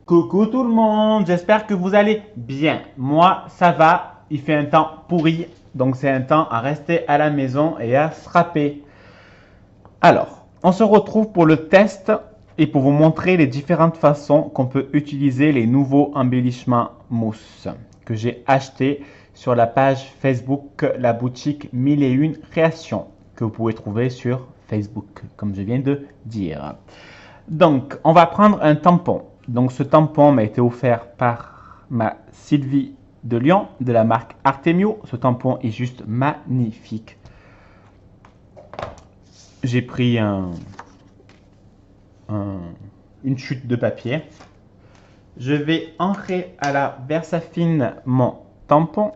Coucou tout le monde, j'espère que vous allez bien. Moi, ça va, il fait un temps pourri, donc c'est un temps à rester à la maison et à se râper. Alors, on se retrouve pour le test et pour vous montrer les différentes façons qu'on peut utiliser les nouveaux embellissements mousse que j'ai achetés sur la page Facebook, la boutique 1001 créations que vous pouvez trouver sur Facebook, comme je viens de dire. Donc, on va prendre un tampon. Donc, ce tampon m'a été offert par ma Sylvie de Lyon, de la marque Artemio. Ce tampon est juste magnifique. J'ai pris une chute de papier. Je vais ancrer à la Versafine mon tampon.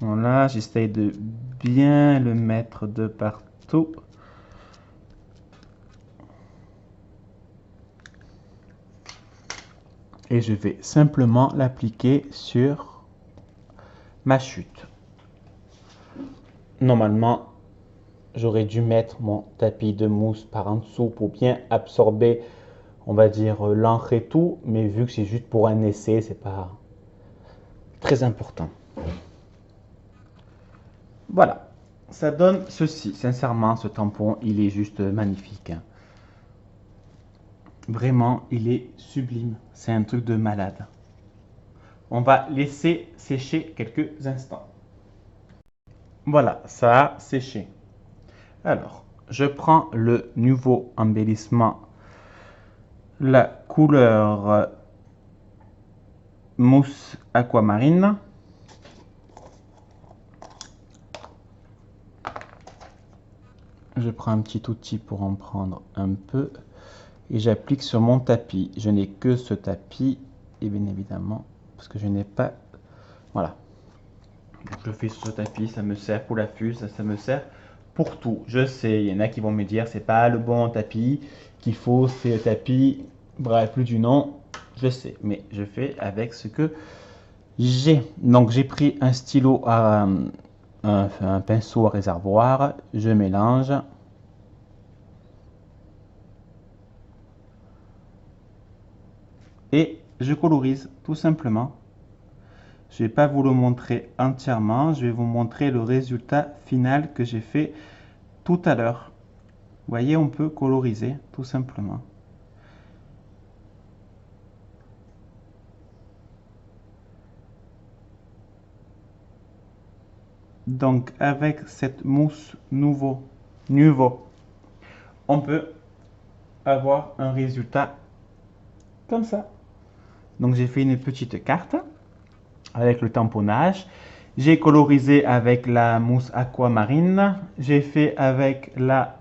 Voilà, j'essaye de bien le mettre de partout. Et je vais simplement l'appliquer sur ma chute. Normalement, j'aurais dû mettre mon tapis de mousse par en dessous pour bien absorber, on va dire, l'encre et tout, mais vu que c'est juste pour un essai, c'est pas très important. Voilà, ça donne ceci. Sincèrement, ce tampon, il est juste magnifique. Vraiment, il est sublime. C'est un truc de malade. On va laisser sécher quelques instants. Voilà, ça a séché. Alors, je prends le nouveau embellissement, la couleur mousse aquamarine. Je prends un petit outil pour en prendre un peu et j'applique sur mon tapis. Je n'ai que ce tapis et bien évidemment, parce que je n'ai pas... Voilà. Donc, je le fais sur ce tapis, ça me sert pour la fuse, ça me sert pour tout. Je sais, il y en a qui vont me dire c'est pas le bon tapis qu'il faut, c'est le tapis, bref, plus du nom, je sais, mais je fais avec ce que j'ai. Donc j'ai pris un stylo à un pinceau à réservoir, je mélange. Et je colorise tout simplement. Je ne vais pas vous le montrer entièrement, je vais vous montrer le résultat final que j'ai fait tout à l'heure. Vous voyez, on peut coloriser tout simplement. Donc avec cette mousse nouveau, on peut avoir un résultat comme ça. Donc j'ai fait une petite carte avec le tamponnage. J'ai colorisé avec la mousse aquamarine. J'ai fait avec la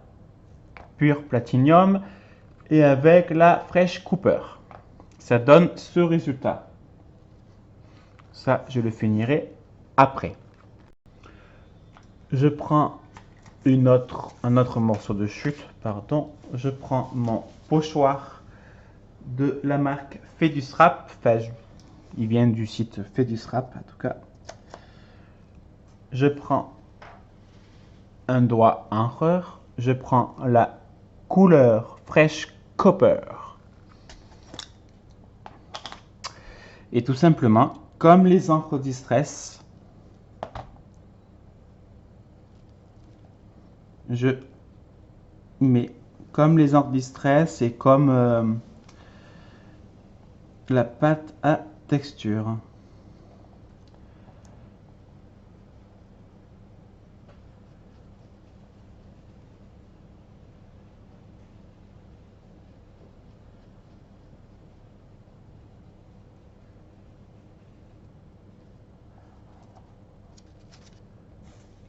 pure platinium et avec la Fresh Cooper. Ça donne ce résultat. Ça, je le finirai après. Je prends un autre morceau de chute, pardon. Je prends mon pochoir de la marque Fedusrap. Enfin, il vient du site Fedusrap, en tout cas. Je prends un doigt encreur. Je prends la couleur Fresh Copper. Et tout simplement, comme les encres distress, je mets comme les encres distress et comme la pâte à texture.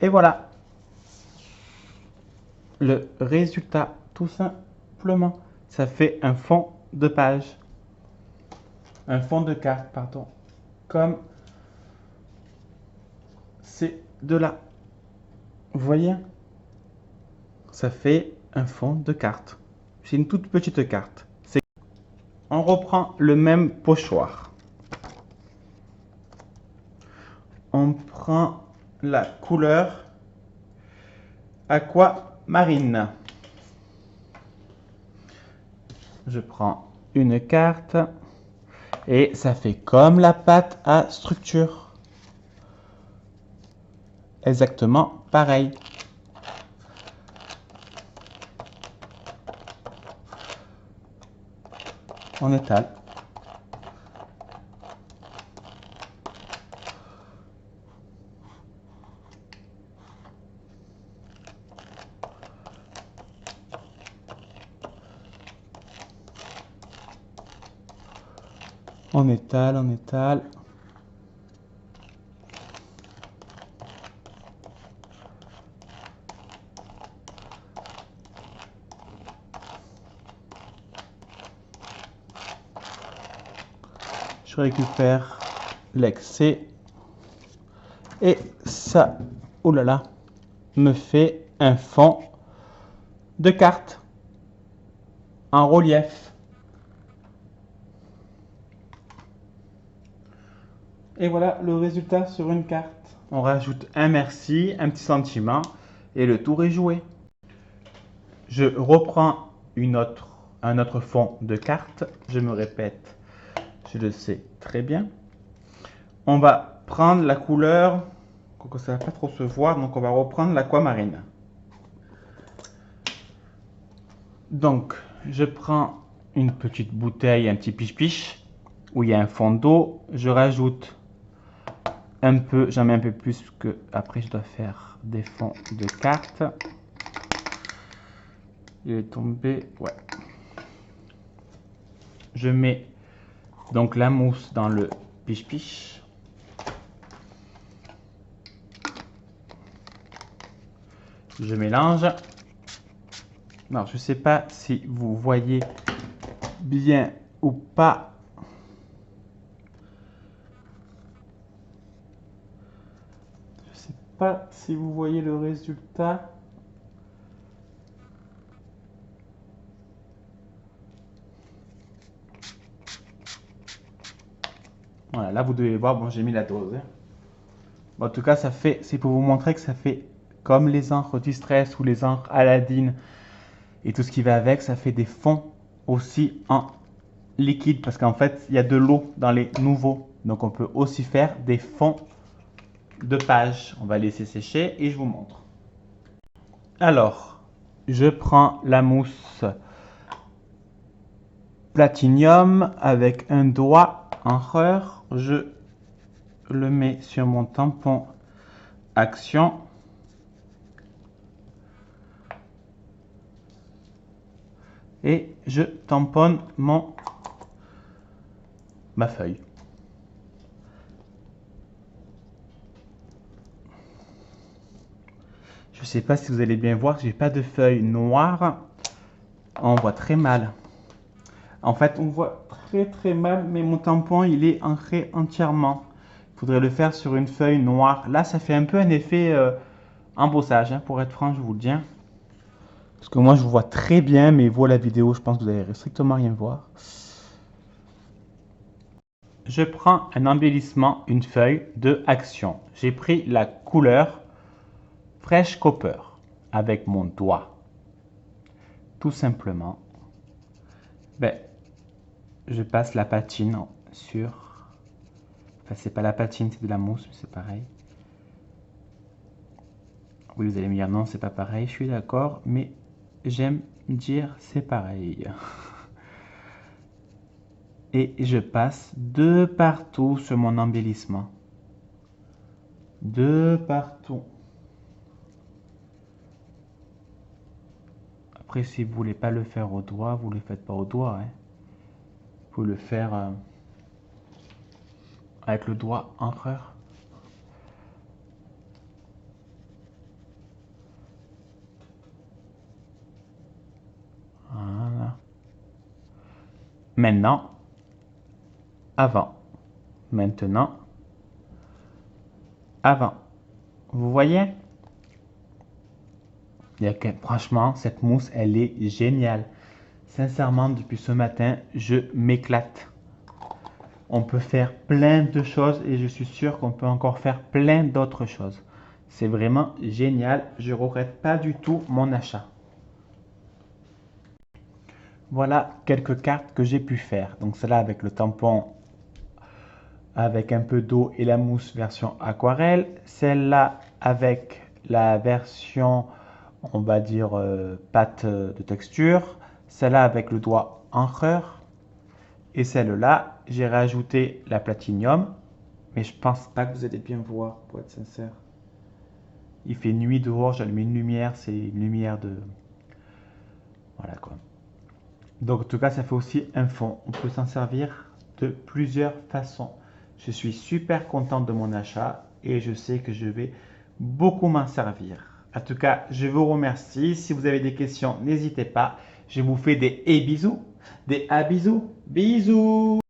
Et voilà le résultat, tout simplement. Ça fait un fond de page, un fond de carte, pardon, comme c'est de là. Vous voyez, ça fait un fond de carte. C'est une toute petite carte. On reprend le même pochoir. On prend la couleur aquamarine. Je prends une carte et ça fait comme la pâte à structure. Exactement pareil. On étale. On étale, on étale. Je récupère l'excès. Et ça, oh là là, me fait un fond de carte en relief. Et voilà le résultat sur une carte. On rajoute un merci, un petit sentiment et le tour est joué. Je reprends un autre fond de carte. Je me répète, je le sais très bien. On va prendre la couleur, quoique ça ne va pas trop se voir, donc on va reprendre l'aquamarine. Donc, je prends une petite bouteille, un petit piche-piche, où il y a un fond d'eau. Je rajoute un peu, j'en mets un peu plus que après je dois faire des fonds de cartes. Il est tombé, ouais. Je mets donc la mousse dans le piche-piche. Je mélange. Alors, je ne sais pas si vous voyez bien ou pas. Je ne sais pas si vous voyez le résultat. Voilà, là vous devez voir, bon j'ai mis la dose. Bon, en tout cas, ça fait, c'est pour vous montrer que ça fait comme les encres Distress ou les encres Aladdin et tout ce qui va avec, ça fait des fonds aussi en liquide parce qu'en fait, il y a de l'eau dans les nouveaux. Donc on peut aussi faire des fonds de page. On va laisser sécher et je vous montre. Alors, je prends la mousse Platinium avec un doigt encreur. Je le mets sur mon tampon Action. Et je tamponne ma feuille. Je ne sais pas si vous allez bien voir, j'ai pas de feuille noire. On voit très mal. En fait, on voit très mal, mais mon tampon, il est ancré entièrement. Il faudrait le faire sur une feuille noire. Là, ça fait un peu un effet embossage, hein, pour être franc, je vous le dis. Parce que moi, je vous vois très bien, mais vous, la vidéo, je pense que vous n'allez strictement rien voir. Je prends un embellissement, une feuille de Action. J'ai pris la couleur Fresh Copper avec mon doigt. Tout simplement, je passe la patine sur... Enfin, c'est pas la patine, c'est de la mousse, c'est pareil. Oui, vous allez me dire non, c'est pas pareil, je suis d'accord, mais j'aime dire c'est pareil. Et je passe de partout sur mon embellissement. De partout. Après, si vous voulez pas le faire au doigt, vous le faites pas au doigt. Hein. Vous pouvez le faire avec le doigt encreur. Voilà. Maintenant, avant. Maintenant, avant. Vous voyez? Franchement, cette mousse, elle est géniale. Sincèrement, depuis ce matin, je m'éclate. On peut faire plein de choses et je suis sûr qu'on peut encore faire plein d'autres choses. C'est vraiment génial. Je ne regrette pas du tout mon achat. Voilà quelques cartes que j'ai pu faire. Donc celle-là avec le tampon avec un peu d'eau et la mousse version aquarelle. Celle-là avec la version, on va dire, pâte de texture. Celle-là avec le doigt encreur. Et celle-là, j'ai rajouté la platinium. Mais je pense pas que vous allez bien voir, pour être sincère. Il fait nuit dehors, j'allume une lumière, c'est une lumière de... Voilà quoi. Donc en tout cas, ça fait aussi un fond. On peut s'en servir de plusieurs façons. Je suis super content de mon achat et je sais que je vais beaucoup m'en servir. En tout cas, je vous remercie. Si vous avez des questions, n'hésitez pas. Je vous fais des bisous, des bisous, bisous.